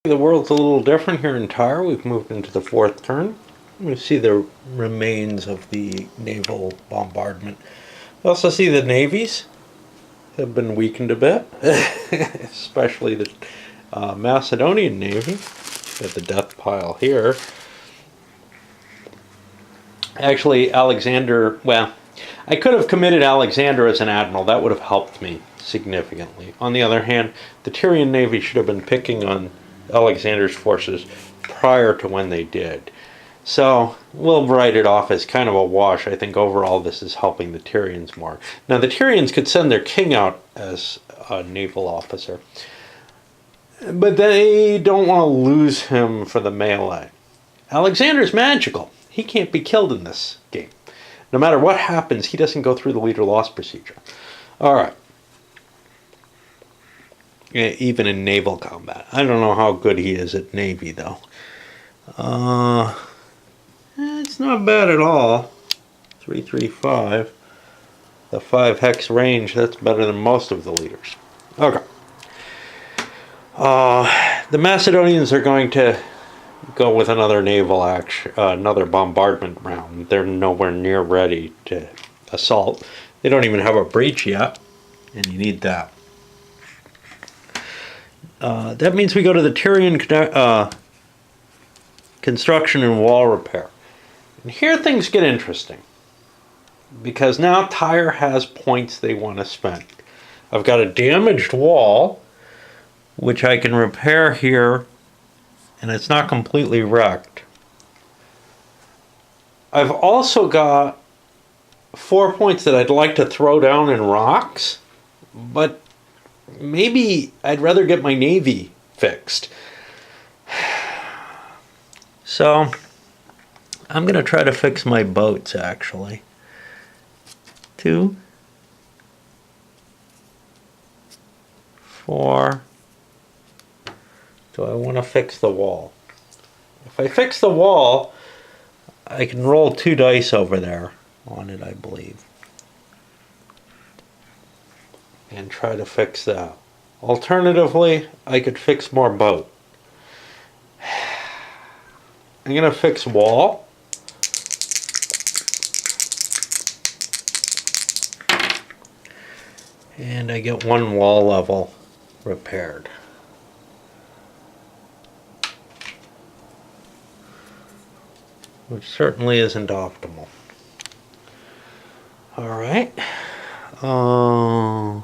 the world's a little different here in Tyre. We've moved into the 4th turn. We see the remains of the naval bombardment. We also see the navies have been weakened a bit, especially the Macedonian navy. Got the death pile here. Actually, Alexander, well, I could have committed Alexander as an admiral. That would have helped me significantly. On the other hand, the Tyrian navy should have been picking on Alexander's forces prior to when they did. So we'll write it off as kind of a wash. I think overall this is helping the Tyrians more. Now the Tyrians could send their king out as a naval officer, but they don't want to lose him for the melee. Alexander's magical. He can't be killed in this game. No matter what happens, he doesn't go through the leader loss procedure. Alright. Even in naval combat. I don't know how good he is at navy, though. It's not bad at all. 335. The 5 hex range, that's better than most of the leaders. Okay. The Macedonians are going to go with another naval action, another bombardment round. They're nowhere near ready to assault. They don't even have a breach yet, and you need that. That means we go to the Tyrian construction and wall repair. And here things get interesting, because now Tyre has points they want to spend. I've got a damaged wall, which I can repair here, and it's not completely wrecked. I've also got 4 points that I'd like to throw down in rocks, but maybe I'd rather get my navy fixed. So I'm going to try to fix my boats, actually. 2, 4. So I want to fix the wall. If I fix the wall, I can roll 2 dice over there on it, I believe, and try to fix that. Alternatively, I could fix more boat. I'm going to fix wall. And I get 1 wall level repaired. Which certainly isn't optimal. Alright. Now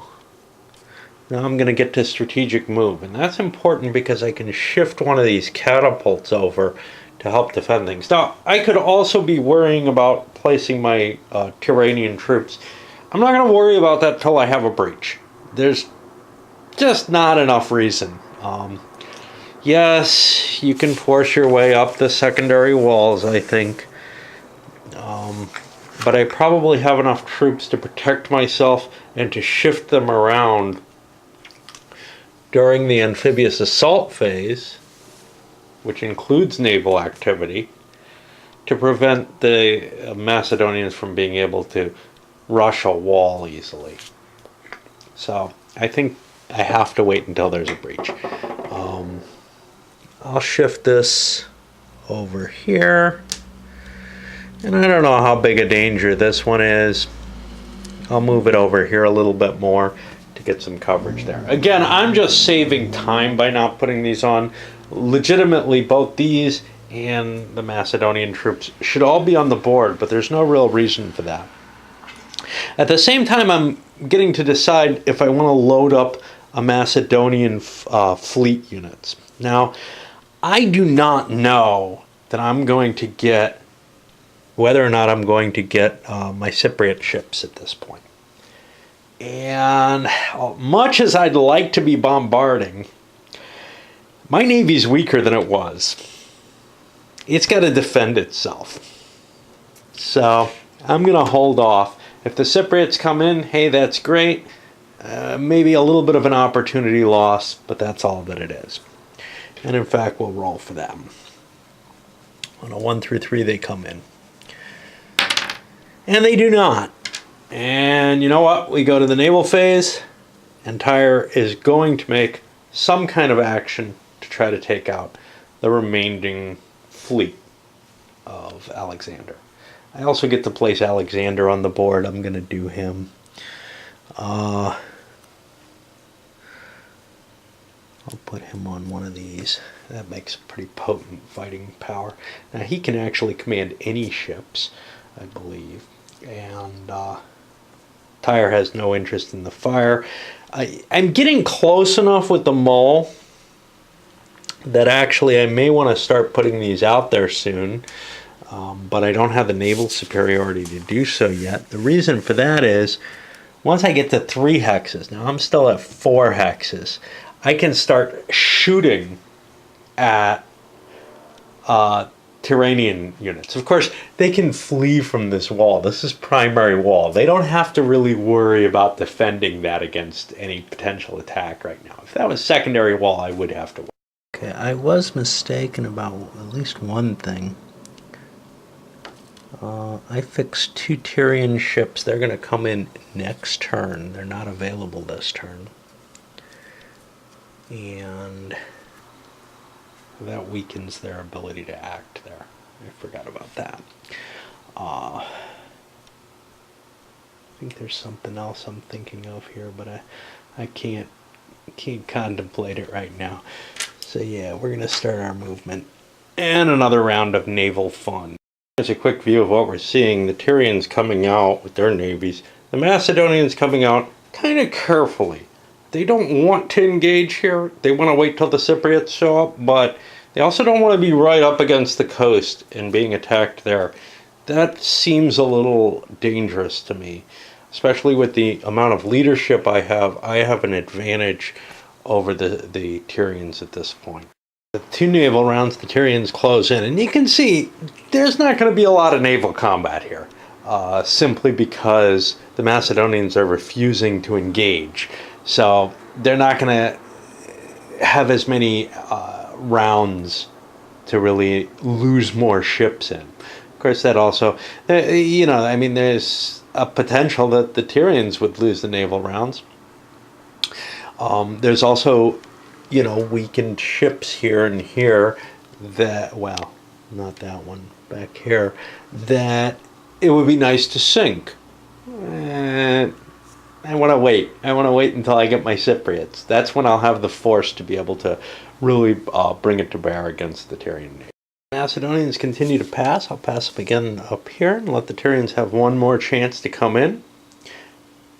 I'm going to get to strategic move. And that's important because I can shift one of these catapults over to help defend things. Now, I could also be worrying about placing my Tyranian troops. I'm not going to worry about that till I have a breach. There's just not enough reason. Yes, you can force your way up the secondary walls, I think. But I probably have enough troops to protect myself and to shift them around during the amphibious assault phase, which includes naval activity, to prevent the Macedonians from being able to rush a wall easily. So I think I have to wait until there's a breach. I'll shift this over here. And I don't know how big a danger this one is. I'll move it over here a little bit more to get some coverage there. Again, I'm just saving time by not putting these on. Legitimately, both these and the Macedonian troops should all be on the board, but there's no real reason for that. At the same time, I'm getting to decide if I want to load up a Macedonian fleet units. Now, I do not know that I'm going to get, whether or not I'm going to get my Cypriot ships at this point. And much as I'd like to be bombarding, my navy's weaker than it was. It's got to defend itself. So I'm going to hold off. If the Cypriots come in, hey, that's great. Maybe a little bit of an opportunity loss, but that's all that it is. And in fact, we'll roll for them. On a 1 through 3, they come in. And they do not. And you know what? We go to the naval phase, and Tyre is going to make some kind of action to try to take out the remaining fleet of Alexander. I also get to place Alexander on the board. I'm going to do him. I'll put him on one of these. That makes pretty potent fighting power. Now he can actually command any ships, I believe. And Tyre has no interest in the fire. I'm getting close enough with the mole that actually I may want to start putting these out there soon. But I don't have the naval superiority to do so yet. The reason for that is once I get to 3 hexes, now I'm still at 4 hexes, I can start shooting at Tyranian units. Of course, they can flee from this wall. This is primary wall. They don't have to really worry about defending that against any potential attack right now. If that was secondary wall, I would have to worry. Okay, I was mistaken about at least one thing. I fixed 2 Tyrian ships. They're going to come in next turn. They're not available this turn. And that weakens their ability to act there. I forgot about that. I think there's something else I'm thinking of here, but I can't contemplate it right now. So yeah, we're going to start our movement. And another round of naval fun. Here's a quick view of what we're seeing. The Tyrians coming out with their navies. The Macedonians coming out kind of carefully. They don't want to engage here. They want to wait till the Cypriots show up, but they also don't want to be right up against the coast and being attacked there. That seems a little dangerous to me, especially with the amount of leadership I have. I have an advantage over the Tyrians at this point. The 2 naval rounds, the Tyrians close in, and you can see there's not going to be a lot of naval combat here, simply because the Macedonians are refusing to engage. So they're not going to have as many rounds to really lose more ships in. Of course, that also, I mean, there's a potential that the Tyrians would lose the naval rounds. There's also, weakened ships here and here that, well, not that one, back here, that it would be nice to sink. And I want to wait. I want to wait until I get my Cypriots. That's when I'll have the force to be able to really bring it to bear against the Tyrian navy. Macedonians continue to pass. I'll pass up again up here and let the Tyrians have one more chance to come in.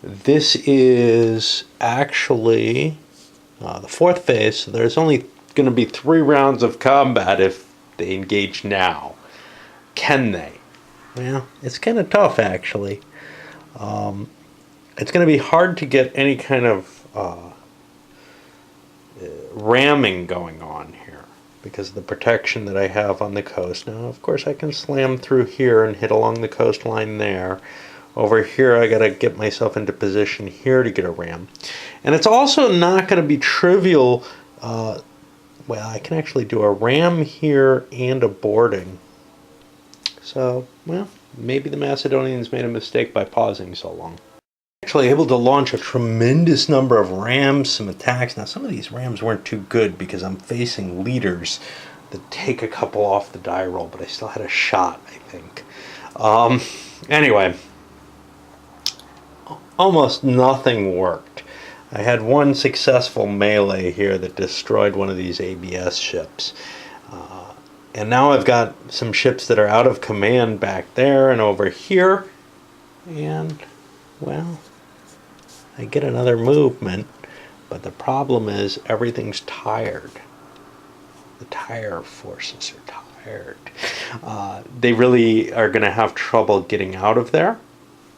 This is actually the 4th phase, so there's only going to be 3 rounds of combat if they engage now. Can they? Well, it's kind of tough, actually. It's going to be hard to get any kind of ramming going on here because of the protection that I have on the coast. Now, of course, I can slam through here and hit along the coastline there. Over here, I got to get myself into position here to get a ram. And it's also not going to be trivial. Well, I can actually do a ram here and a boarding. So, well, maybe the Macedonians made a mistake by pausing so long. Actually able to launch a tremendous number of rams, some attacks. Now, some of these rams weren't too good because I'm facing leaders that take a couple off the die roll, but I still had a shot, I think. Anyway. Almost nothing worked. I had one successful melee here that destroyed one of these ABS ships. And now I've got some ships that are out of command back there and over here. And, well, I get another movement. But the problem is everything's tired. The Tyre forces are tired. They really are going to have trouble getting out of there.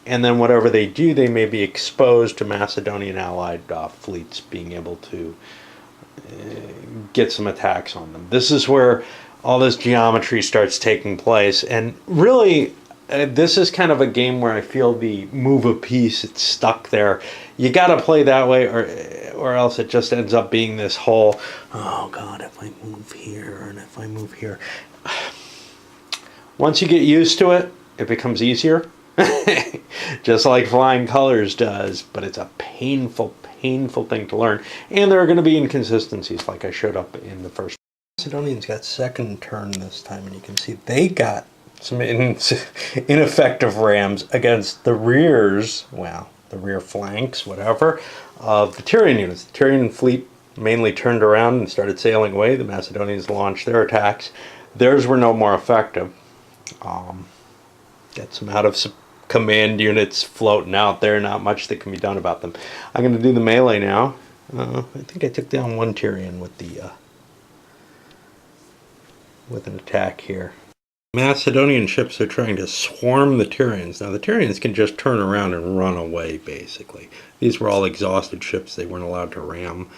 And then whatever they do, they may be exposed to Macedonian allied fleets being able to get some attacks on them. This is where all this geometry starts taking place. And really, this is kind of a game where I feel the move a piece, it's stuck there. You got to play that way or else it just ends up being this whole, oh God, if I move here and if I move here. Once you get used to it, it becomes easier. Just like flying colors does, but it's a painful thing to learn. And there are going to be inconsistencies like I showed up in the first Macedonians got second turn this time, and you can see they got some ineffective rams against the rears, well, the rear flanks, whatever, of the Tyrian units. The Tyrian fleet mainly turned around and started sailing away. The Macedonians launched their attacks. Theirs were no more effective. Got some out of command units floating out there, not much that can be done about them. I'm going to do the melee now. I think I took down one Tyrian with the with an attack here. Macedonian ships are trying to swarm the Tyrians. Now the Tyrians can just turn around and run away, basically. These were all exhausted ships. They weren't allowed to ram.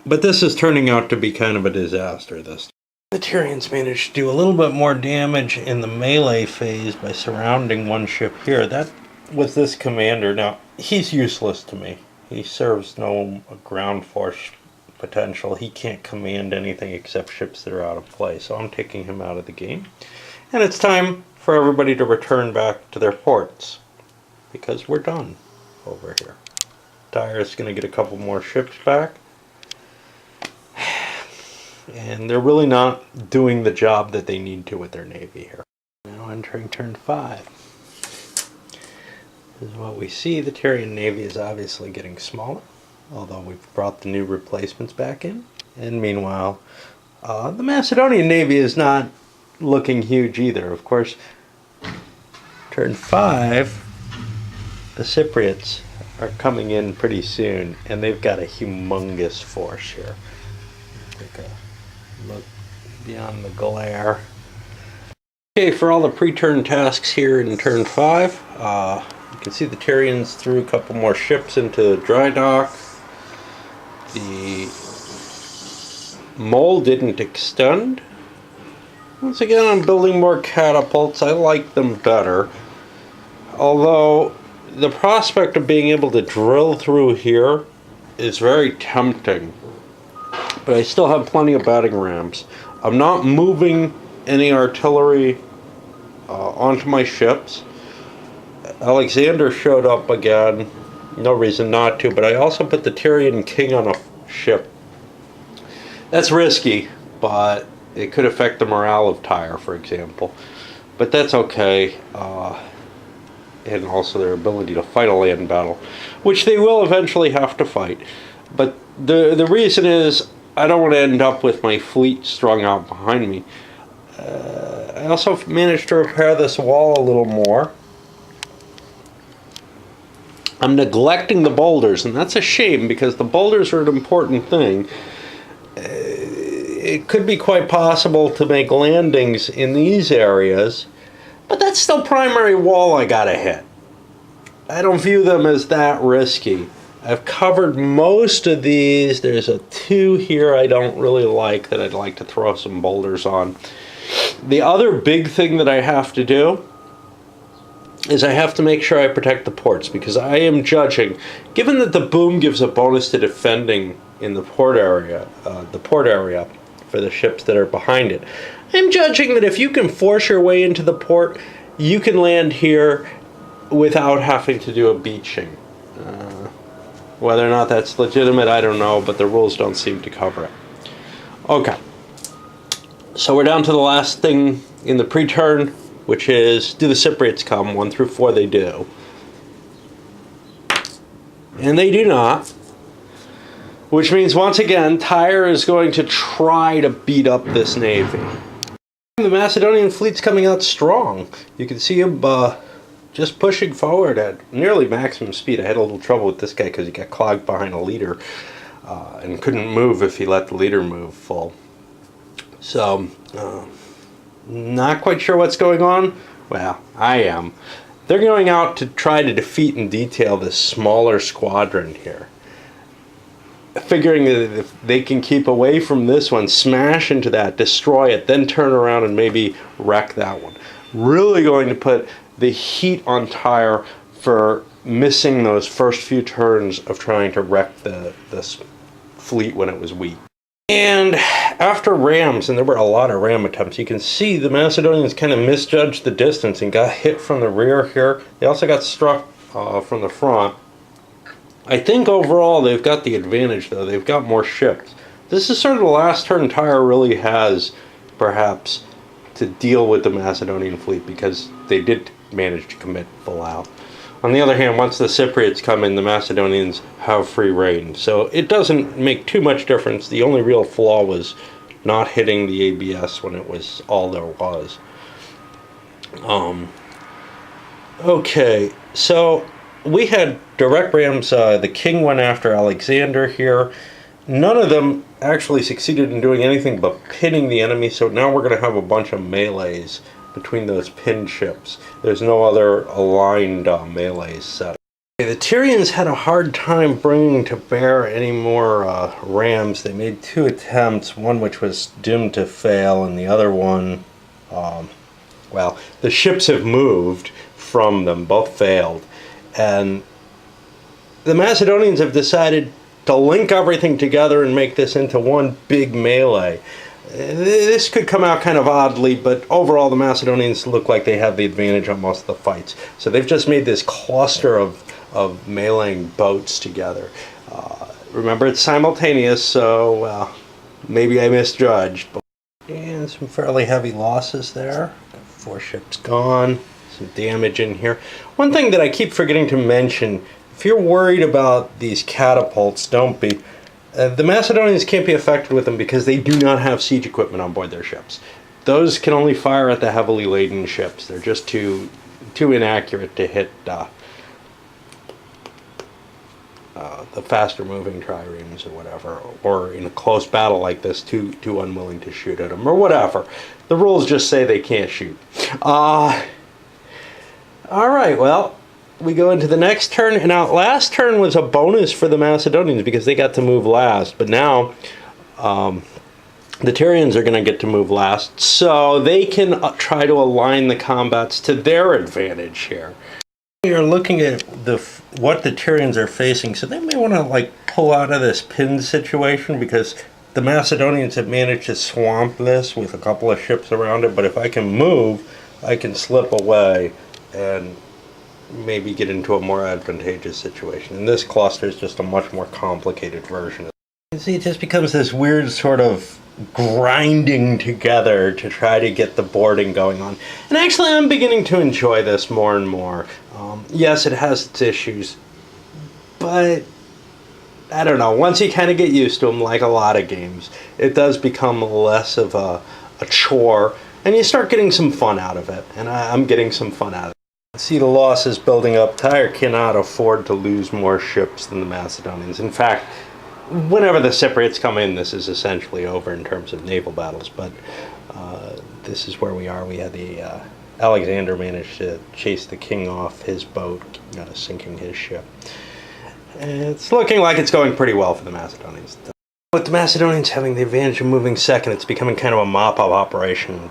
But this is turning out to be kind of a disaster this time. The Tyrians managed to do a little bit more damage in the melee phase by surrounding one ship here. That was this commander. Now, he's useless to me. He serves no ground force potential. He can't command anything except ships that are out of play. So I'm taking him out of the game. And it's time for everybody to return back to their ports, because we're done over here. Tyre is going to get a couple more ships back. And they're really not doing the job that they need to with their navy here. Now entering turn 5. This is what we see. The Tyrian navy is obviously getting smaller, although we've brought the new replacements back in. And meanwhile, the Macedonian navy is not looking huge either. Of course, turn 5, the Cypriots are coming in pretty soon, and they've got a humongous force here. Take a look beyond the glare. Okay, for all the pre-turn tasks here in turn 5, you can see the Tyrians threw a couple more ships into dry dock. The mole didn't extend. Once again, I'm building more catapults. I like them better. Although the prospect of being able to drill through here is very tempting. But I still have plenty of batting rams. I'm not moving any artillery onto my ships. Alexander showed up again. No reason not to, but I also put the Tyrian king on a ship. That's risky, but it could affect the morale of Tyre, for example. But that's okay. And also their ability to fight a land battle, which they will eventually have to fight. But the reason is, I don't want to end up with my fleet strung out behind me. I also managed to repair this wall a little more. I'm neglecting the boulders, and that's a shame because the boulders are an important thing. It could be quite possible to make landings in these areas, but that's still primary wall I gotta hit. I don't view them as that risky. I've covered most of these. There's a 2 here I don't really like that I'd like to throw some boulders on. The other big thing that I have to do is I have to make sure I protect the ports, because I am judging, given that the boom gives a bonus to defending in the port area for the ships that are behind it, I'm judging that if you can force your way into the port, you can land here without having to do a beaching. Whether or not that's legitimate, I don't know, but the rules don't seem to cover it. Okay. So we're down to the last thing in the pre-turn, which is, do the Cypriots come? 1 through 4 they do. And they do not. Which means, once again, Tyre is going to try to beat up this navy. The Macedonian fleet's coming out strong. You can see him just pushing forward at nearly maximum speed. I had a little trouble with this guy because he got clogged behind a leader and couldn't move if he let the leader move full. So, not quite sure what's going on. Well, I am. They're going out to try to defeat in detail this smaller squadron here, figuring that if they can keep away from this one, smash into that, destroy it, then turn around and maybe wreck that one. Really going to put the heat on Tyre for missing those first few turns of trying to wreck this fleet when it was weak. And after rams, and there were a lot of ram attempts, you can see the Macedonians kind of misjudged the distance and got hit from the rear here. They also got struck from the front. I think overall they've got the advantage, though. They've got more ships. this is sort of the last turn Tyre really has, perhaps, to deal with the Macedonian fleet, because they did manage to commit full out. On the other hand, once the Cypriots come in, the Macedonians have free reign, so it doesn't make too much difference. The only real flaw was not hitting the ABS when it was all there was. Okay, so we had direct rams. The king went after Alexander here. None of them actually succeeded in doing anything but pinning the enemy, so now we're going to have a bunch of melees between those pinned ships. There's no other aligned melees set. The Tyrians had a hard time bringing to bear any more rams. They made 2 attempts, one which was doomed to fail, and the other one, well, the ships have moved from them, both failed. And the Macedonians have decided to link everything together and make this into one big melee. This could come out kind of oddly, but overall the Macedonians look like they have the advantage on most of the fights. So they've just made this cluster of meleeing boats together. Remember, it's simultaneous, so maybe I misjudged. And some fairly heavy losses there. 4 ships gone, some damage in here. One thing that I keep forgetting to mention, if you're worried about these catapults, don't be. The Macedonians can't be affected with them because they do not have siege equipment on board their ships. Those can only fire at the heavily laden ships. They're just too inaccurate to hit the faster moving triremes or whatever, or in a close battle like this, too unwilling to shoot at them or whatever. The rules just say they can't shoot. All right, well, we go into the next turn, and now last turn was a bonus for the Macedonians because they got to move last, but now the Tyrians are going to get to move last, so they can try to align the combats to their advantage here. You're looking at what the Tyrians are facing, so they may want to like pull out of this pinned situation because the Macedonians have managed to swamp this with a couple of ships around it, but if I can move, I can slip away and maybe get into a more advantageous situation. And this cluster is just a much more complicated version. You see, it just becomes this weird sort of grinding together to try to get the boarding going on. And actually, I'm beginning to enjoy this more and more. Yes, it has its issues, but I don't know. Once you kind of get used to them, like a lot of games, it does become less of a chore, and you start getting some fun out of it. And I'm getting some fun out of it. See the losses building up. Tyre cannot afford to lose more ships than the Macedonians. In fact, whenever the Cypriots come in, this is essentially over in terms of naval battles, but this is where we are. We had the Alexander managed to chase the king off his boat, sinking his ship. And it's looking like it's going pretty well for the Macedonians. With the Macedonians having the advantage of moving second, it's becoming kind of a mop-up operation.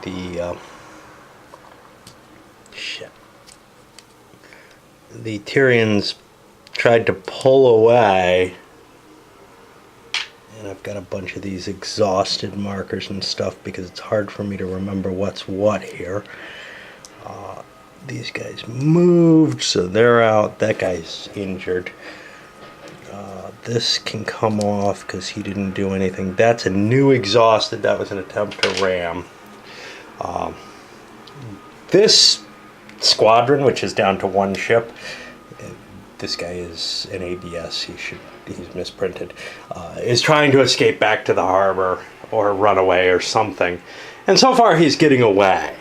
The Tyrians tried to pull away, and I've got a bunch of these exhausted markers and stuff because it's hard for me to remember what's what here. These guys moved, so they're out. That guy's injured. This can come off because he didn't do anything. That's a new exhausted. That was an attempt to ram. This squadron, which is down to 1 ship, this guy is an ABS. He's misprinted. Is trying to escape back to the harbor or run away or something. And so far he's getting away.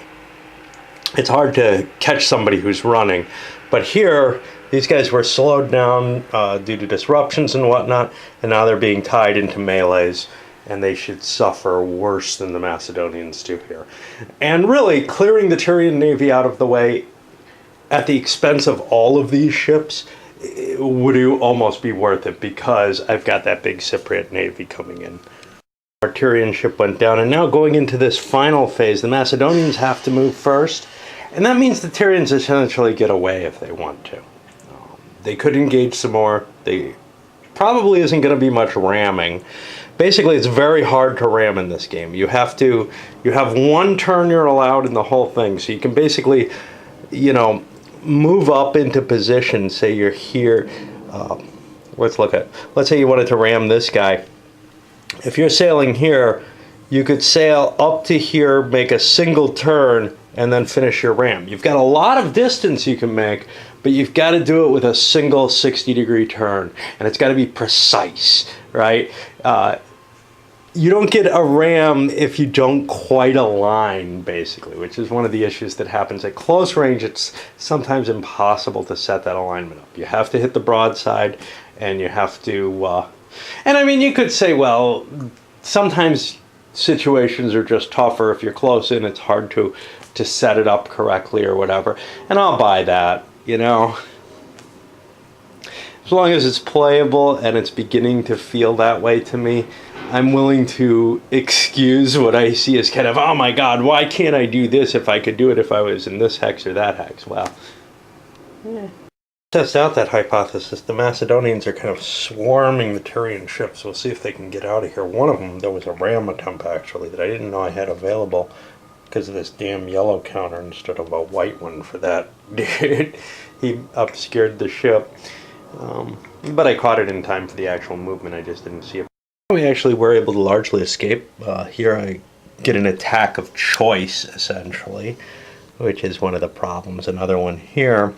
It's hard to catch somebody who's running. But here, these guys were slowed down due to disruptions and whatnot, and now they're being tied into melees, and they should suffer worse than the Macedonians do here. And really, clearing the Tyrian navy out of the way at the expense of all of these ships would almost be worth it, because I've got that big Cypriot navy coming in. Our Tyrian ship went down, and now going into this final phase, the Macedonians have to move first, and that means the Tyrians essentially get away if they want to. They could engage some more. They probably isn't going to be much ramming. Basically, it's very hard to ram in this game. You have 1 turn you're allowed in the whole thing, so you can basically, move up into position. Say you're here. Let's say you wanted to ram this guy. if you're sailing here, you could sail up to here, make a single turn, and then finish your ram. You've got a lot of distance you can make, but you've got to do it with a single 60-degree turn, and it's got to be precise, right? You don't get a ram if you don't quite align, basically, which is one of the issues that happens at close range. It's sometimes impossible to set that alignment up. You have to hit the broadside, and you have to, and I mean, you could say, well, sometimes situations are just tougher. If you're close in, it's hard to set it up correctly or whatever, and I'll buy that, you know. As long as it's playable and it's beginning to feel that way to me, I'm willing to excuse what I see as kind of, oh my god, why can't I do this if I could do it if I was in this hex or that hex? Well, yeah. Test out that hypothesis. The Macedonians are kind of swarming the Tyrian ships. We'll see if they can get out of here. One of them, there was a ram attempt actually that I didn't know I had available because of this damn yellow counter instead of a white one for that dude. He obscured the ship. But I caught it in time for the actual movement. I just didn't see it. We actually were able to largely escape. Here I get an attack of choice, essentially, which is one of the problems. Another one here.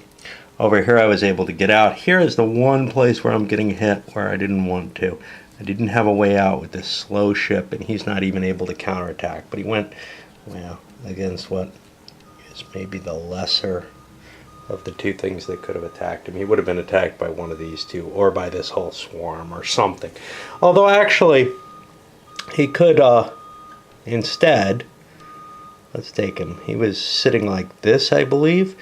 Over here I was able to get out. Here is the one place where I'm getting hit where I didn't want to. I didn't have a way out with this slow ship, and he's not even able to counterattack. But he went, well, against what is maybe the lesser of the two things that could have attacked him. He would have been attacked by one of these two, or by this whole swarm, or something. Although, actually, he could, instead, let's take him. He was sitting like this, I believe.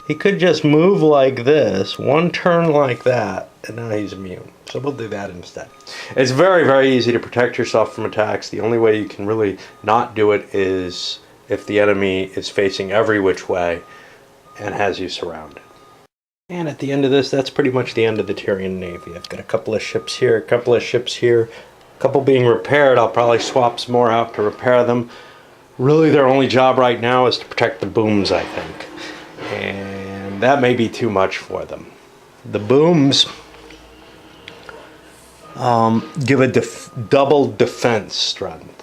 He could just move like this, one turn like that, and now he's immune. So we'll do that instead. It's very, very easy to protect yourself from attacks. The only way you can really not do it is if the enemy is facing every which way and has you surrounded. And at the end of this, that's pretty much the end of the Tyrian Navy. I've got a couple of ships here, a couple of ships here, a couple being repaired. I'll probably swap some more out to repair them. Really, their only job right now is to protect the booms, I think. And that may be too much for them. The booms give a double defense strength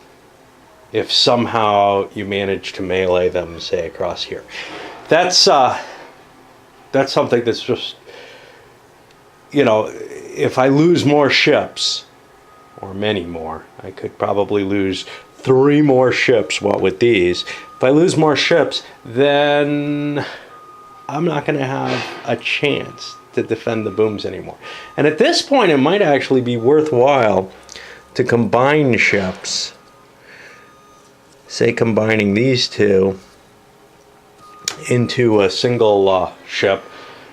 if somehow you manage to melee them, say, across here. That's something that's just, you know, if I lose more ships, or many more, I could probably lose 3 more ships, what with these. If I lose more ships, then I'm not going to have a chance to defend the booms anymore. And at this point, it might actually be worthwhile to combine ships. Say combining these two into a single ship,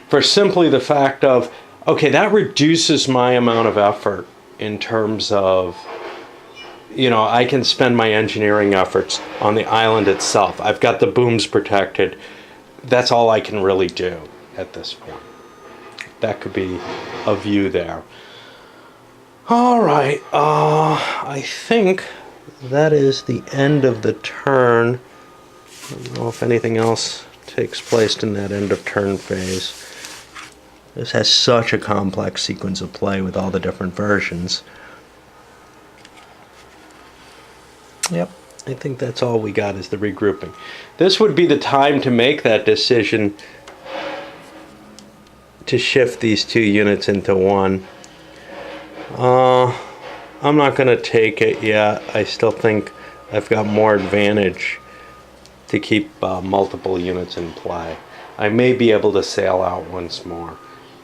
for simply the fact of, okay, that reduces my amount of effort in terms of, you know, I can spend my engineering efforts on the island itself. I've got the booms protected. That's all I can really do at this point. That could be a view there. All right, I think that is the end of the turn. I don't know if anything else takes place in that end of turn phase. This has such a complex sequence of play with all the different versions. Yep, I think that's all we got is the regrouping. This would be the time to make that decision to shift these 2 units into one. I'm not going to take it yet. I still think I've got more advantage to keep multiple units in play. I may be able to sail out once more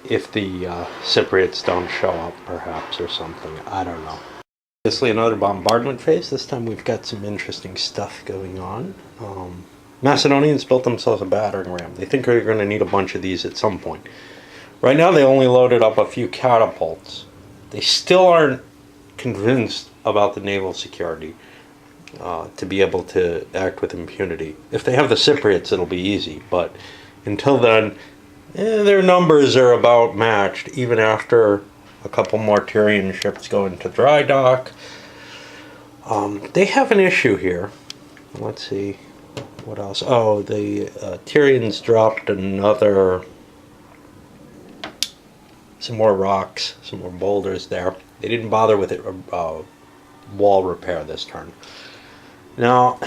if the Cypriots don't show up, perhaps, or something. I don't know. Obviously another bombardment phase. This time we've got some interesting stuff going on. Macedonians built themselves a battering ram. They think they're going to need a bunch of these at some point. Right now they only loaded up a few catapults. They still aren't convinced about the naval security to be able to act with impunity. If they have the Cypriots, it'll be easy, but until then, their numbers are about matched, even after a couple more Tyrian ships go into dry dock. They have an issue here. Let's see. What else? Oh, the Tyrians dropped some more rocks, some more boulders there. They didn't bother with it wall repair this turn. Now,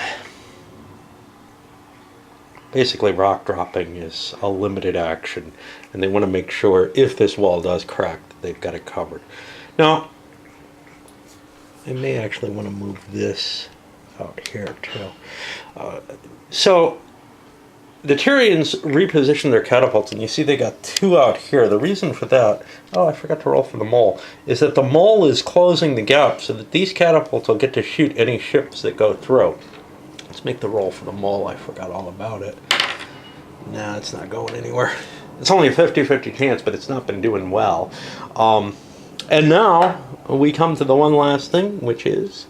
basically rock dropping is a limited action, and they want to make sure if this wall does crack that they've got it covered. Now, I may actually want to move this out here too. So the Tyrians reposition their catapults, and you see they got two out here. The reason for that, oh, I forgot to roll for the mole, is that the mole is closing the gap so that these catapults will get to shoot any ships that go through. Let's make the roll for the mole. I forgot all about it. Nah, it's not going anywhere. It's only a 50-50 chance, but it's not been doing well. And now we come to the one last thing, which is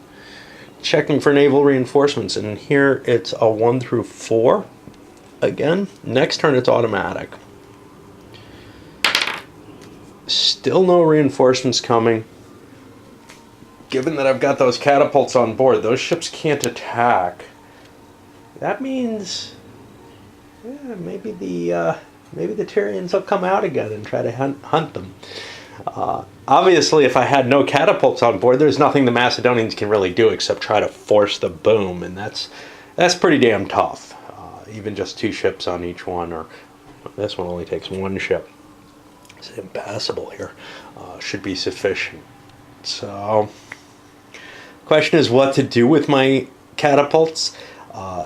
checking for naval reinforcements. And here it's a 1 through 4. Again, next turn it's automatic. Still no reinforcements coming. Given that I've got those catapults on board, those ships can't attack. That means, yeah, maybe the Tyrians will come out again and try to hunt them. Obviously, if I had no catapults on board, there's nothing the Macedonians can really do except try to force the boom, and that's pretty damn tough. Even just 2 ships on each one, or this one only takes 1 ship. It's impassable here. Should be sufficient. So, question is what to do with my catapults.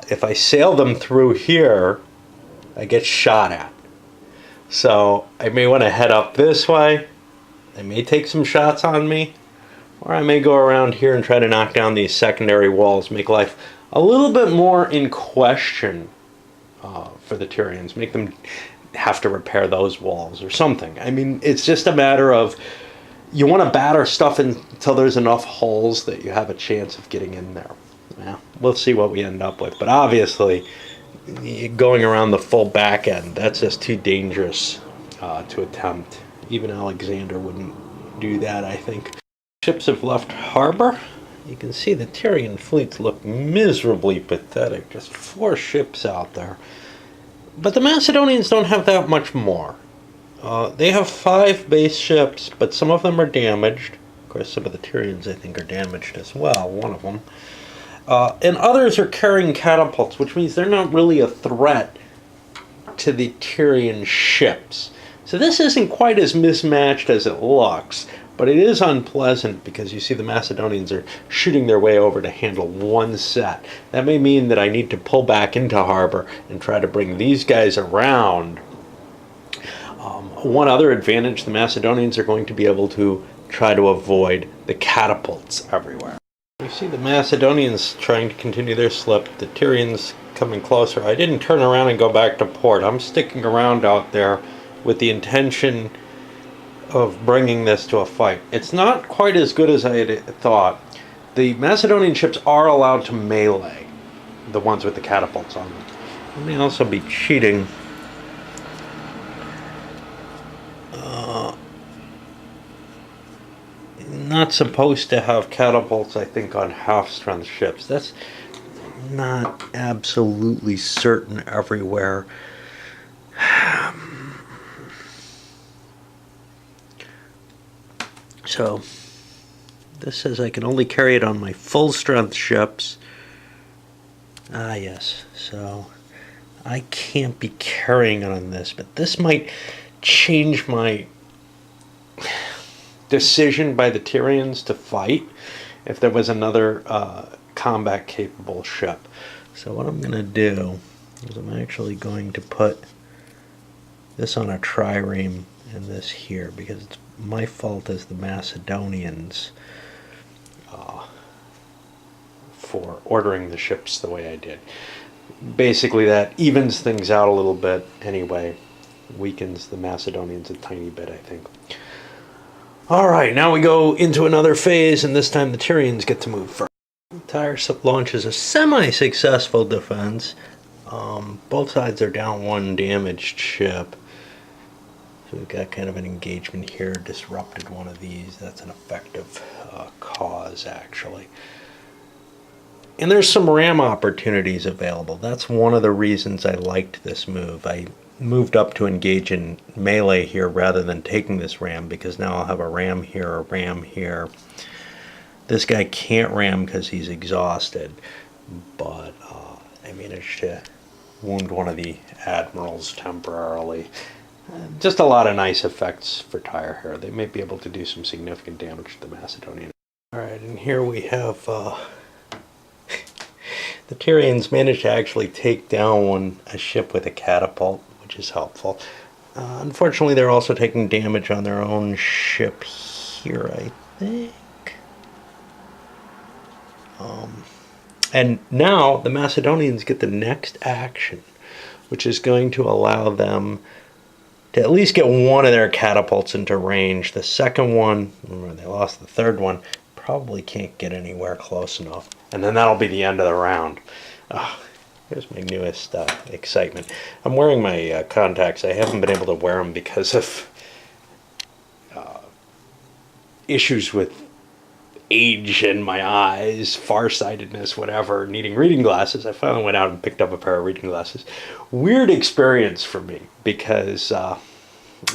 If I sail them through here, I get shot at. So I may want to head up this way. They may take some shots on me, or I may go around here and try to knock down these secondary walls, make life a little bit more in question for the Tyrians, make them have to repair those walls or something. I mean, it's just a matter of you want to batter stuff until there's enough holes that you have a chance of getting in there. Yeah, we'll see what we end up with, but obviously going around the full back end, that's just too dangerous to attempt. Even Alexander wouldn't do that, I think. Ships have left harbor. You can see the Tyrian fleets look miserably pathetic. Just 4 ships out there. But the Macedonians don't have that much more. They have 5 base ships, but some of them are damaged. Of course, some of the Tyrians, I think, are damaged as well, one of them. And others are carrying catapults, which means they're not really a threat to the Tyrian ships. So this isn't quite as mismatched as it looks, but it is unpleasant because you see the Macedonians are shooting their way over to handle 1 set. That may mean that I need to pull back into harbor and try to bring these guys around. One other advantage, the Macedonians are going to be able to try to avoid the catapults everywhere. You see the Macedonians trying to continue their slip, the Tyrians coming closer. I didn't turn around and go back to port. I'm sticking around out there with the intention of bringing this to a fight. It's not quite as good as I had thought. The Macedonian ships are allowed to melee, the ones with the catapults on them. They may also be cheating. Not supposed to have catapults, I think, on half-strength ships. That's not absolutely certain everywhere. So, this says I can only carry it on my full-strength ships. Ah, yes. So, I can't be carrying it on this, but this might change my decision by the Tyrians to fight if there was another combat-capable ship. So what I'm going to do is I'm actually going to put this on a trireme and this here, because it's my fault as the Macedonians for ordering the ships the way I did. Basically that evens things out a little bit anyway, weakens the Macedonians a tiny bit, I think. Alright, now we go into another phase, and this time the Tyrians get to move first. Tyre launches a semi-successful defense. Both sides are down 1 damaged ship. So we've got kind of an engagement here, disrupted one of these. That's an effective cause, actually. And there's some ram opportunities available. That's one of the reasons I liked this move. I moved up to engage in melee here rather than taking this ram, because now I'll have a ram here, This guy can't ram because he's exhausted, but I managed to wound one of the admirals temporarily. Just a lot of nice effects for Tyre here. They may be able to do some significant damage to the Macedonian. Alright, and here we have the Tyrians managed to actually take down a ship with a catapult, which is helpful. Unfortunately, they're also taking damage on their own ship here, I think. And now the Macedonians get the next action, which is going to allow them to at least get one of their catapults into range. The second one, remember they lost the third one, probably can't get anywhere close enough. And then that'll be the end of the round. Here's my newest excitement. I'm wearing my contacts. I haven't been able to wear them because of issues with age in my eyes, farsightedness, whatever, needing reading glasses. I finally went out and picked up a pair of reading glasses. Weird experience for me because,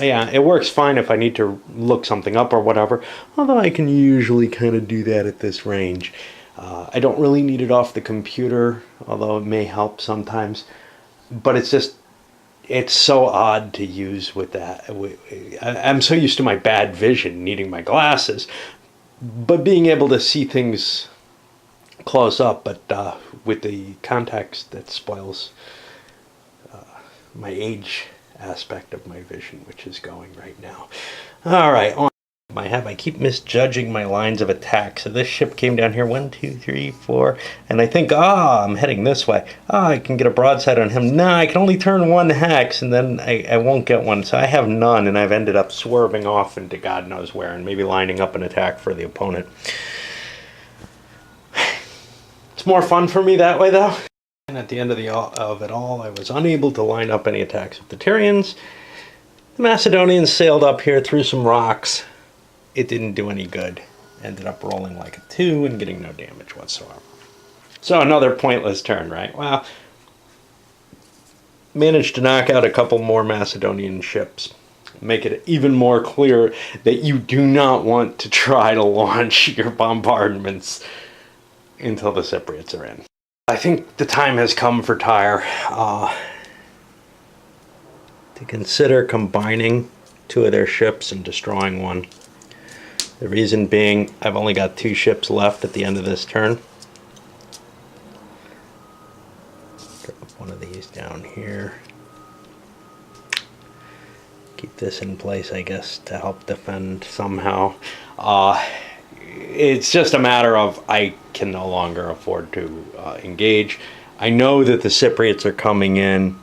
yeah, it works fine if I need to look something up or whatever, although I can usually kind of do that at this range. I don't really need it off the computer, although it may help sometimes, but it's just, it's so odd to use with that. I'm so used to my bad vision, needing my glasses, but being able to see things close up, but with the contacts, that spoils my age aspect of my vision, which is going right now. All right, on I keep misjudging my lines of attack. So this ship came down here, 1, 2, 3, 4, and I think, I'm heading this way. I can get a broadside on him. No, I can only turn one hex, and then I won't get one. So I have none, and I've ended up swerving off into God knows where, and maybe lining up an attack for the opponent. It's more fun for me that way, though. And at the end of it all, I was unable to line up any attacks with the Tyrians. The Macedonians sailed up here through some rocks. It didn't do any good. Ended up rolling like a 2 and getting no damage whatsoever. So another pointless turn, right? Well, managed to knock out a couple more Macedonian ships. Make it even more clear that you do not want to try to launch your bombardments until the Cypriots are in. I think the time has come for Tyre to consider combining 2 of their ships and destroying one. The reason being, I've only got 2 ships left at the end of this turn. Drop one of these down here. Keep this in place, I guess, to help defend somehow. It's just a matter of I can no longer afford to engage. I know that the Cypriots are coming in.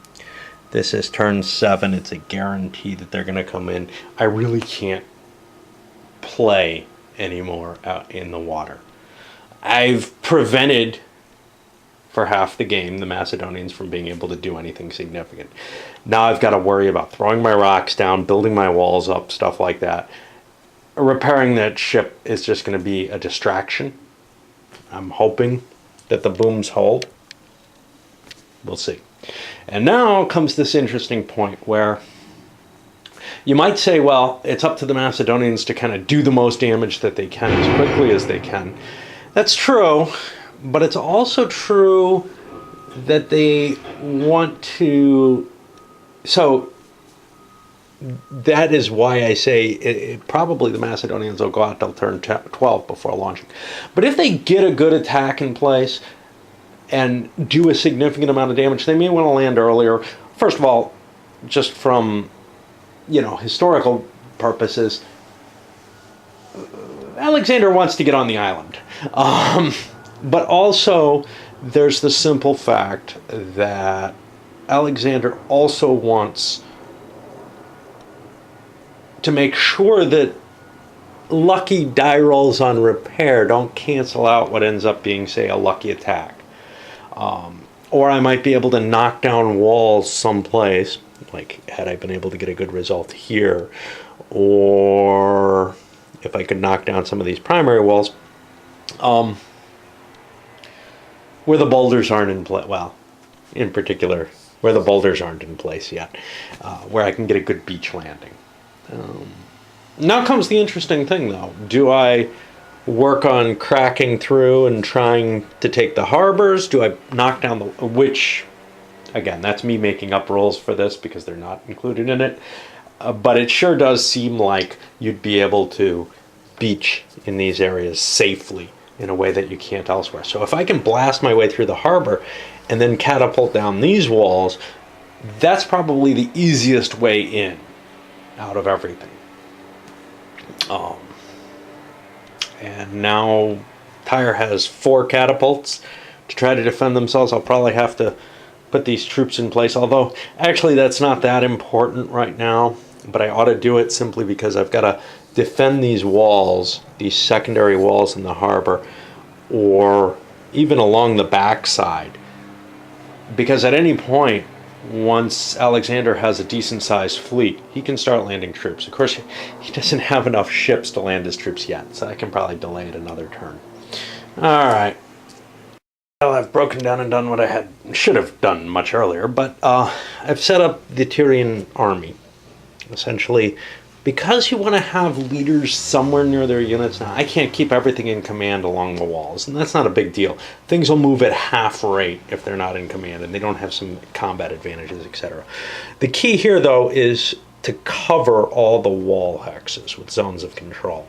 This is turn 7. It's a guarantee that they're going to come in. I really can't play anymore out in the water. I've prevented for half the game the Macedonians from being able to do anything significant. Now I've got to worry about throwing my rocks down, building my walls up, stuff like that. Repairing that ship is just going to be a distraction. I'm hoping that the booms hold. We'll see. And now comes this interesting point where you might say, well, it's up to the Macedonians to kind of do the most damage that they can as quickly as they can. That's true, but it's also true that they want to... So that is why I say probably the Macedonians will go out till turn 12 before launching. But if they get a good attack in place and do a significant amount of damage, they may want to land earlier. First of all, just from historical purposes, Alexander wants to get on the island. But also, there's the simple fact that Alexander also wants to make sure that lucky die rolls on repair don't cancel out what ends up being, say, a lucky attack. Or I might be able to knock down walls someplace, like had I been able to get a good result here, or if I could knock down some of these primary walls, where the boulders aren't in place, well, in particular, where the boulders aren't in place yet, where I can get a good beach landing. Now comes the interesting thing, though. Do I work on cracking through and trying to take the harbors? Do I knock down the, which, again, that's me making up rules for this because they're not included in it. But it sure does seem like you'd be able to beach in these areas safely in a way that you can't elsewhere. So if I can blast my way through the harbor and then catapult down these walls, that's probably the easiest way in out of everything. And now Tyre has 4 catapults to try to defend themselves. I'll probably have to put these troops in place, although actually that's not that important right now, but I ought to do it simply because I've got to defend these walls, these secondary walls in the harbor, or even along the backside, because at any point, once Alexander has a decent sized fleet, he can start landing troops. Of course, he doesn't have enough ships to land his troops yet, so I can probably delay it another turn. All right. Well, I've broken down and done what I should have done much earlier, but I've set up the Tyrian army, essentially, because you want to have leaders somewhere near their units. Now, I can't keep everything in command along the walls, and that's not a big deal. Things will move at half rate if they're not in command and they don't have some combat advantages, etc. The key here, though, is to cover all the wall hexes with zones of control.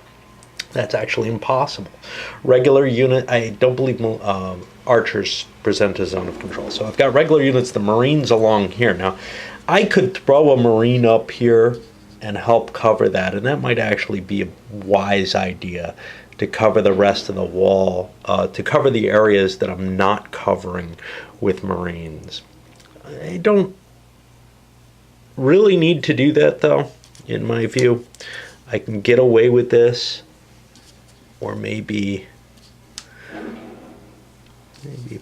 That's actually impossible. Regular unit, I don't believe archers present a zone of control. So I've got regular units, the Marines along here. Now, I could throw a Marine up here and help cover that, and that might actually be a wise idea to cover the rest of the wall, to cover the areas that I'm not covering with Marines. I don't really need to do that, though, in my view. I can get away with this, or maybe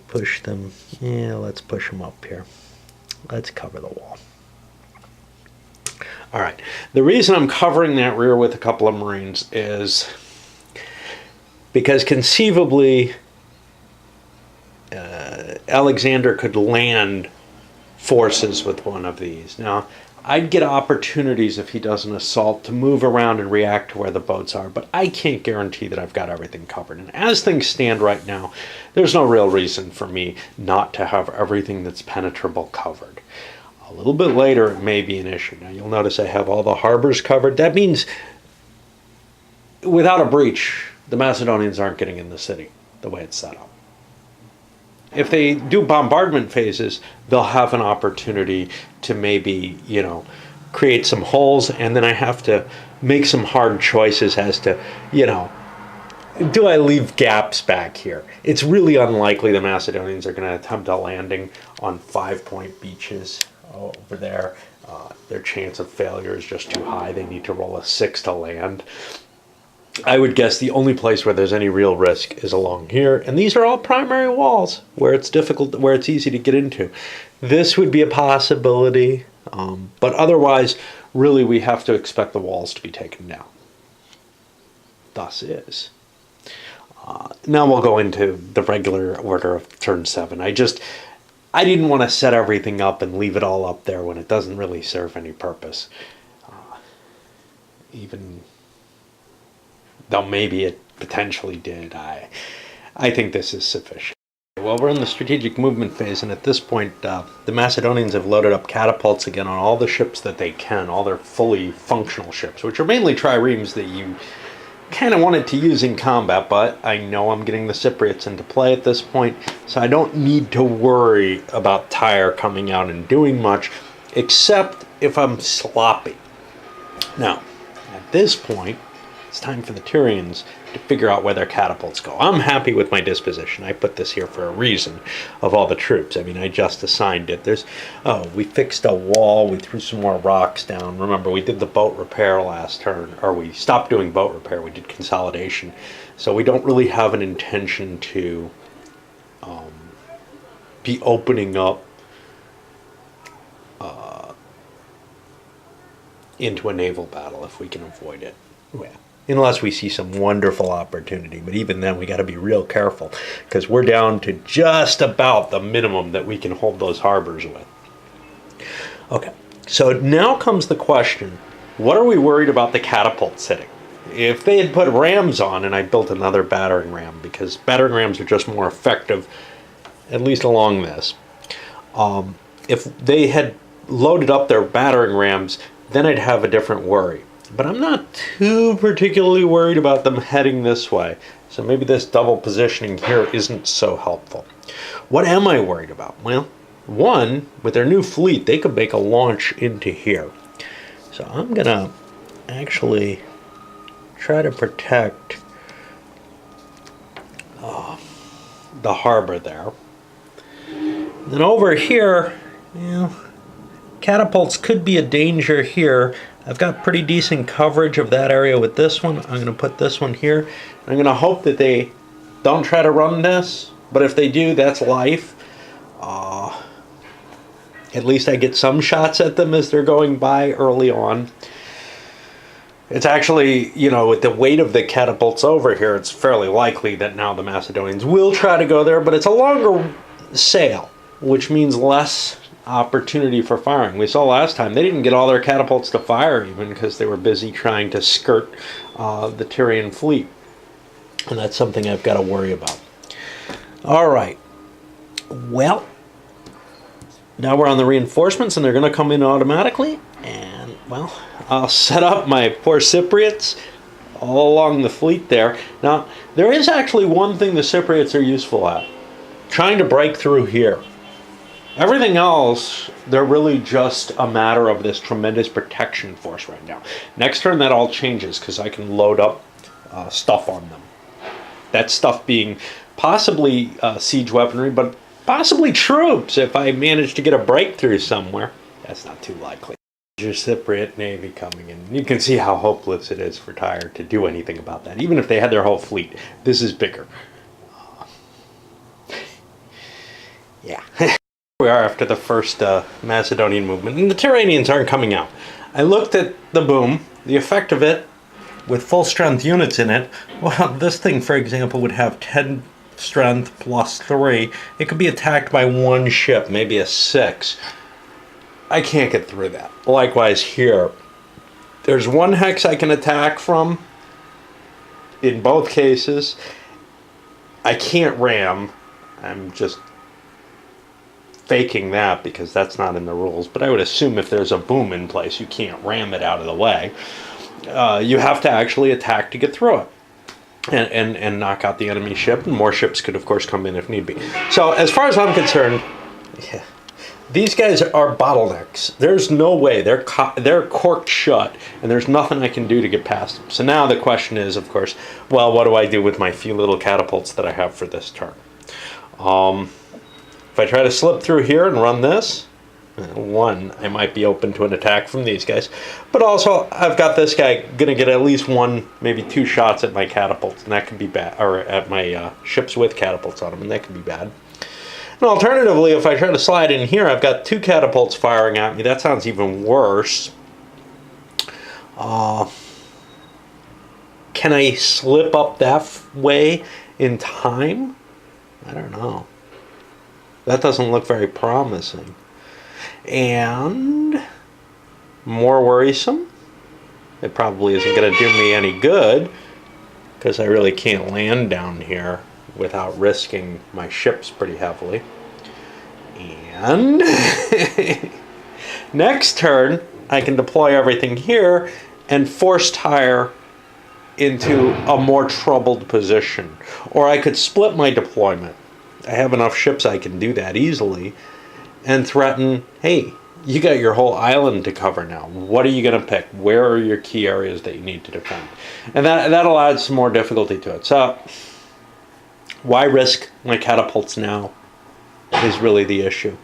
push them. Yeah, let's push them up here. Let's cover the wall. All right. The reason I'm covering that rear with a couple of Marines is because conceivably Alexander could land forces with one of these. Now, I'd get opportunities if he does an assault to move around and react to where the boats are, but I can't guarantee that I've got everything covered. And as things stand right now, there's no real reason for me not to have everything that's penetrable covered. A little bit later, it may be an issue. Now, you'll notice I have all the harbors covered. That means without a breach, the Macedonians aren't getting in the city the way it's set up. If they do bombardment phases, they'll have an opportunity to maybe, create some holes, and then I have to make some hard choices as to, do I leave gaps back here? It's really unlikely the Macedonians are going to attempt a landing on 5-point beaches over there. Their chance of failure is just too high. They need to roll a 6 to land. I would guess the only place where there's any real risk is along here, and these are all primary walls where it's difficult, where it's easy to get into. This would be a possibility, but otherwise, really, we have to expect the walls to be taken down. Thus is. Now we'll go into the regular order of turn 7. I didn't want to set everything up and leave it all up there when it doesn't really serve any purpose. Even though maybe it potentially did, I think this is sufficient. Well, we're in the strategic movement phase, and at this point, the Macedonians have loaded up catapults again on all the ships that they can, all their fully functional ships, which are mainly triremes that you kind of wanted to use in combat, but I know I'm getting the Cypriots into play at this point, so I don't need to worry about Tyre coming out and doing much, except if I'm sloppy. Now, at this point, it's time for the Tyrians to figure out where their catapults go. I'm happy with my disposition. I put this here for a reason of all the troops. I mean, I just assigned it. We fixed a wall. We threw some more rocks down. Remember, we did the boat repair last turn, or we stopped doing boat repair. We did consolidation. So we don't really have an intention to be opening up into a naval battle if we can avoid it. Yeah. Unless we see some wonderful opportunity. But even then, we got to be real careful because we're down to just about the minimum that we can hold those harbors with. Okay, so now comes the question, what are we worried about the catapult sitting? if they had put rams on and I built another battering ram, because battering rams are just more effective, at least along this. If they had loaded up their battering rams, then I'd have a different worry. But I'm not too particularly worried about them heading this way. So maybe this double positioning here isn't so helpful. What am I worried about? Well, one, with their new fleet, they could make a launch into here. So I'm going to actually try to protect the harbor there. And then over here, catapults could be a danger here. I've got pretty decent coverage of that area with this one. I'm going to put this one here. I'm going to hope that they don't try to run this, but if they do, that's life. At least I get some shots at them as they're going by early on. It's actually, with the weight of the catapults over here, it's fairly likely that now the Macedonians will try to go there, but it's a longer sail, which means less opportunity for firing. We saw last time they didn't get all their catapults to fire even because they were busy trying to skirt the Tyrian fleet. And that's something I've got to worry about. All right. Well, now we're on the reinforcements and they're going to come in automatically. And, well, I'll set up my poor Cypriots all along the fleet there. Now, there is actually one thing the Cypriots are useful at. Trying to break through here. Everything else, they're really just a matter of this tremendous protection force right now. Next turn, that all changes because I can load up stuff on them. That stuff being possibly siege weaponry, but possibly troops if I manage to get a breakthrough somewhere. That's not too likely. Your Cypriot Navy coming in. You can see how hopeless it is for Tyre to do anything about that. Even if they had their whole fleet, this is bigger. Yeah. We are after the first Macedonian movement, and the Tyrrhenians aren't coming out. I looked at the boom, the effect of it, with full strength units in it. Well, this thing, for example, would have 10 strength plus 3. It could be attacked by one ship, maybe a 6. I can't get through that. Likewise here. There's one hex I can attack from. In both cases, I can't ram. I'm just faking that because that's not in the rules, but I would assume if there's a boom in place, you can't ram it out of the way. You have to actually attack to get through it and knock out the enemy ship, and more ships could of course come in if need be. So as far as I'm concerned, these guys are bottlenecks. There's no way. They're corked shut, and there's nothing I can do to get past them. So now the question is, of course, well, what do I do with my few little catapults that I have for this turn? If I try to slip through here and run this, one, I might be open to an attack from these guys. But also, I've got this guy going to get at least one, maybe 2 shots at my catapults, and that could be bad, or at my ships with catapults on them, and that could be bad. And alternatively, if I try to slide in here, I've got 2 catapults firing at me. That sounds even worse. Can I slip up that way in time? I don't know. That doesn't look very promising. And more worrisome, it probably isn't going to do me any good because I really can't land down here without risking my ships pretty heavily. And next turn, I can deploy everything here and force Tyre into a more troubled position. Or I could split my deployment. I have enough ships I can do that easily and threaten, hey, you got your whole island to cover now. What are you going to pick? Where are your key areas that you need to defend? And that'll add some more difficulty to it. So why risk my catapults now is really the issue.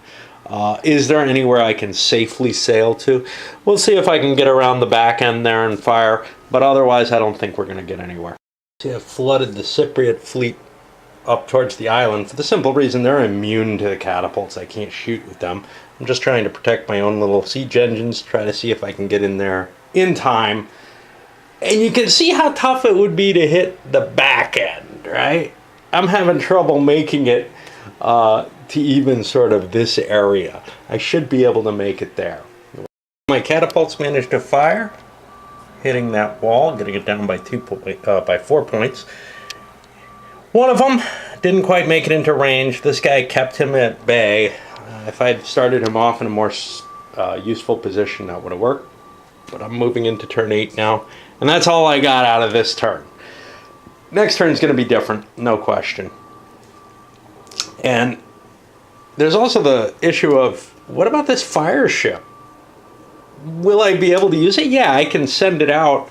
Is there anywhere I can safely sail to? We'll see if I can get around the back end there and fire, but otherwise I don't think we're going to get anywhere. See, I've flooded the Cypriot fleet up towards the island for the simple reason they're immune to the catapults. I can't shoot with them. I'm just trying to protect my own little siege engines, try to see if I can get in there in time. And you can see how tough it would be to hit the back end, right? I'm having trouble making it to even sort of this area. I should be able to make it there. My catapults managed to fire, hitting that wall, getting it down by 4 points. One of them didn't quite make it into range. This guy kept him at bay. If I'd started him off in a more useful position, that would have worked. But I'm moving into turn 8 now, and that's all I got out of this turn. Next turn is going to be different, no question. And there's also the issue of, what about this fire ship? Will I be able to use it? Yeah, I can send it out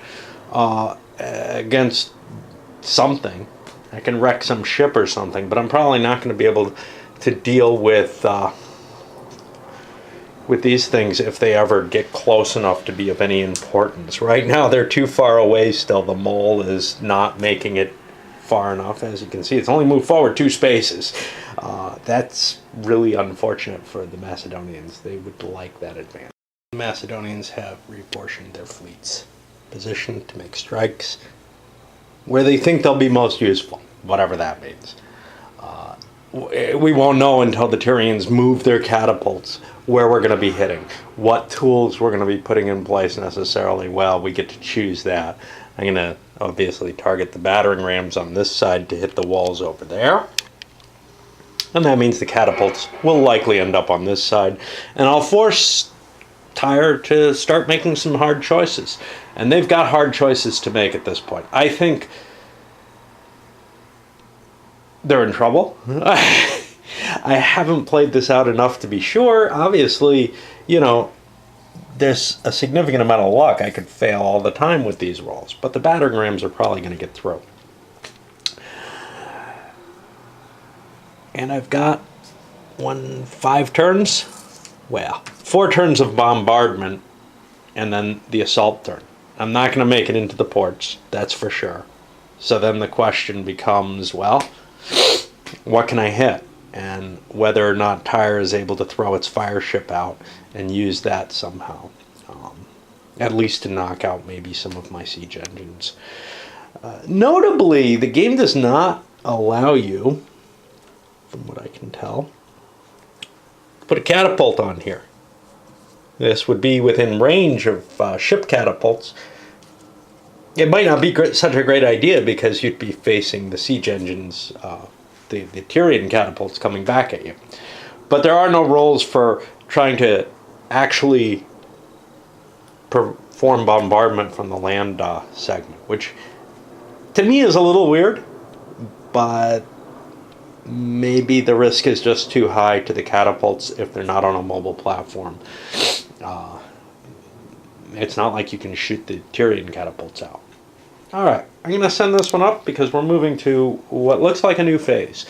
against something. I can wreck some ship or something, but I'm probably not going to be able to deal with these things if they ever get close enough to be of any importance. Right now, they're too far away still. The mole is not making it far enough. As you can see, it's only moved forward 2 spaces. That's really unfortunate for the Macedonians. They would like that advantage. The Macedonians have reportioned their fleets, positioned to make strikes where they think they'll be most useful, whatever that means. We won't know until the Tyrians move their catapults where we're going to be hitting, what tools we're going to be putting in place necessarily. Well, we get to choose that. I'm going to obviously target the battering rams on this side to hit the walls over there. And that means the catapults will likely end up on this side. And I'll force Tyre to start making some hard choices. And they've got hard choices to make at this point. I think they're in trouble. I haven't played this out enough to be sure. Obviously, you know, there's a significant amount of luck. I could fail all the time with these rolls. But the battering rams are probably going to get through. And I've got 5 turns. Well, 4 turns of bombardment, and then the assault turn. I'm not going to make it into the ports, that's for sure. So then the question becomes, well, what can I hit? And whether or not Tyre is able to throw its fire ship out and use that somehow. At least to knock out maybe some of my siege engines. Notably, the game does not allow you, from what I can tell, put a catapult on here. This would be within range of ship catapults. It might not be such a great idea because you'd be facing the siege engines, the Tyrian catapults coming back at you. But there are no rolls for trying to actually perform bombardment from the land segment, which to me is a little weird, but maybe the risk is just too high to the catapults if they're not on a mobile platform. It's not like you can shoot the Tyrian catapults out. Alright, I'm going to send this one up because we're moving to what looks like a new phase.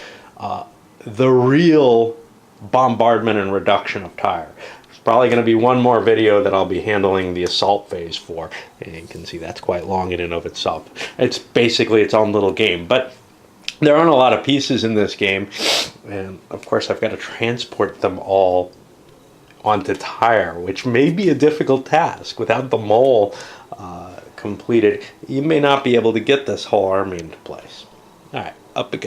The real bombardment and reduction of Tyre. There's probably going to be one more video that I'll be handling the assault phase for. And you can see that's quite long in and of itself. It's basically its own little game. But there aren't a lot of pieces in this game, and of course I've got to transport them all onto Tyre, which may be a difficult task. Without the mole completed, you may not be able to get this whole army into place. Alright, up it goes.